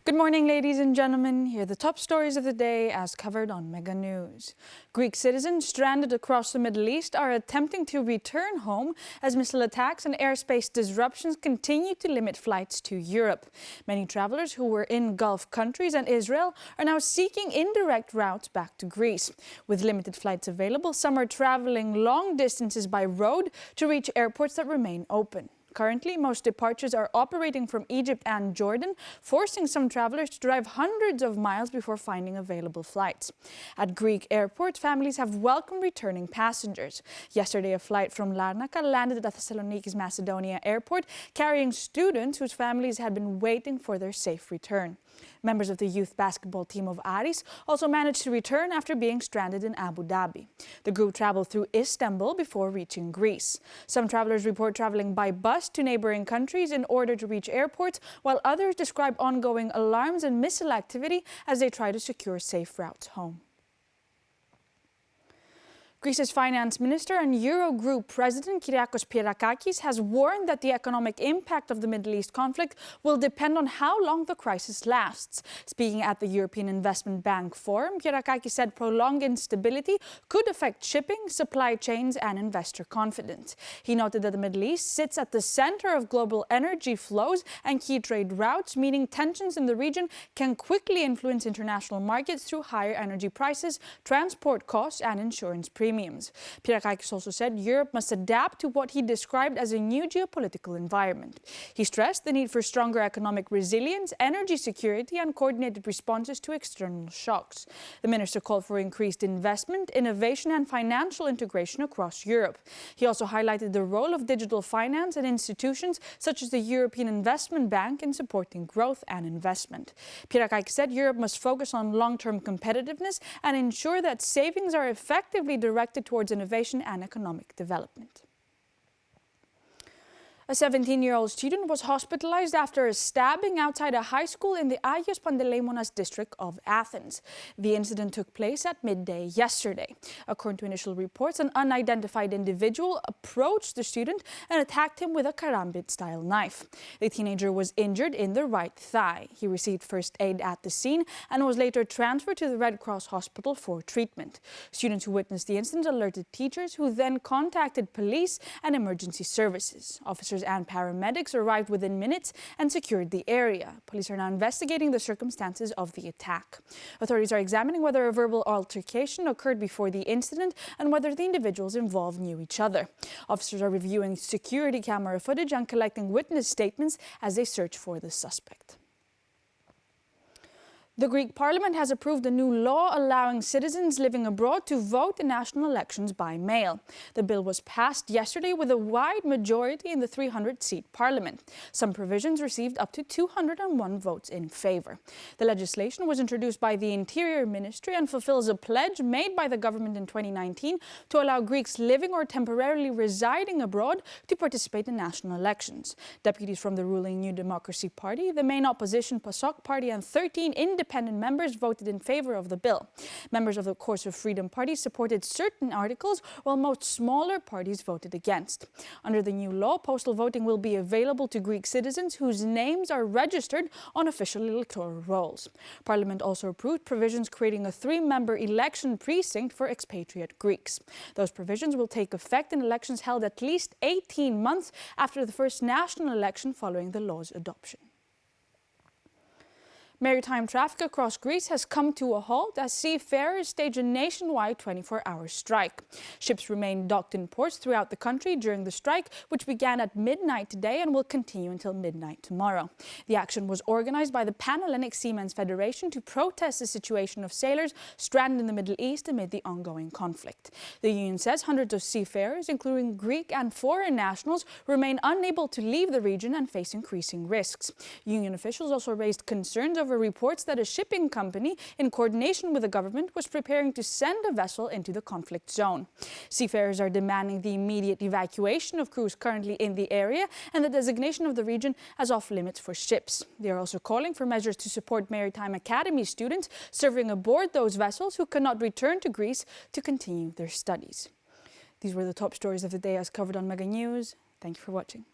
Good morning, ladies and gentlemen. Here are the top stories of the day as covered on Mega News. Greek citizens stranded across the Middle East are attempting to return home as missile attacks and airspace disruptions continue to limit flights to Europe. Many travelers who were in Gulf countries and Israel are now seeking indirect routes back to Greece. With limited flights available, some are traveling long distances by road to reach airports that remain open. Currently, most departures are operating from Egypt and Jordan, forcing some travelers to drive hundreds of miles before finding available flights. At Greek airports, families have welcomed returning passengers. Yesterday, a flight from Larnaca landed at Thessaloniki's Macedonia airport, carrying students whose families had been waiting for their safe return. Members of the youth basketball team of Aris also managed to return after being stranded in Abu Dhabi. The group traveled through Istanbul before reaching Greece. Some travelers report traveling by bus to neighboring countries in order to reach airports, while others describe ongoing alarms and missile activity as they try to secure safe routes home. Greece's finance minister and Eurogroup president Kyriakos Pierrakakis has warned that the economic impact of the Middle East conflict will depend on how long the crisis lasts. Speaking at the European Investment Bank Forum, Pierrakakis said prolonged instability could affect shipping, supply chains and investor confidence. He noted that the Middle East sits at the center of global energy flows and key trade routes, meaning tensions in the region can quickly influence international markets through higher energy prices, transport costs and insurance premiums. Pierrakakis also said Europe must adapt to what he described as a new geopolitical environment. He stressed the need for stronger economic resilience, energy security and coordinated responses to external shocks. The minister called for increased investment, innovation and financial integration across Europe. He also highlighted the role of digital finance and institutions such as the European Investment Bank in supporting growth and investment. Pierrakakis said Europe must focus on long-term competitiveness and ensure that savings are effectively directed towards innovation and economic development. A 17-year-old student was hospitalized after a stabbing outside a high school in the Agios Panteleimonas district of Athens. The incident took place at midday yesterday. According to initial reports, an unidentified individual approached the student and attacked him with a karambit-style knife. The teenager was injured in the right thigh. He received first aid at the scene and was later transferred to the Red Cross hospital for treatment. Students who witnessed the incident alerted teachers, who then contacted police and emergency services. Officers and paramedics arrived within minutes and secured the area. Police are now investigating the circumstances of the attack. Authorities are examining whether a verbal altercation occurred before the incident and whether the individuals involved knew each other. Officers are reviewing security camera footage and collecting witness statements as they search for the suspect. The Greek parliament has approved a new law allowing citizens living abroad to vote in national elections by mail. The bill was passed yesterday with a wide majority in the 300-seat parliament. Some provisions received up to 201 votes in favor. The legislation was introduced by the Interior Ministry and fulfills a pledge made by the government in 2019 to allow Greeks living or temporarily residing abroad to participate in national elections. Deputies from the ruling New Democracy Party, the main opposition PASOK Party and 13 independent members voted in favor of the bill. Members of the Course of Freedom Party supported certain articles, while most smaller parties voted against. Under the new law, postal voting will be available to Greek citizens whose names are registered on official electoral rolls. Parliament also approved provisions creating a 3-member election precinct for expatriate Greeks. Those provisions will take effect in elections held at least 18 months after the first national election following the law's adoption. Maritime traffic across Greece has come to a halt as seafarers stage a nationwide 24-hour strike. Ships remain docked in ports throughout the country during the strike, which began at midnight today and will continue until midnight tomorrow. The action was organized by the Pan-Hellenic Seamen's Federation to protest the situation of sailors stranded in the Middle East amid the ongoing conflict. The union says hundreds of seafarers, including Greek and foreign nationals, remain unable to leave the region and face increasing risks. Union officials also raised concerns over reports that a shipping company, in coordination with the government, was preparing to send a vessel into the conflict zone. Seafarers are demanding the immediate evacuation of crews currently in the area and the designation of the region as off-limits for ships. They are also calling for measures to support maritime academy students serving aboard those vessels who cannot return to Greece to continue their studies. These were the top stories of the day as covered on Mega News. Thank you for watching.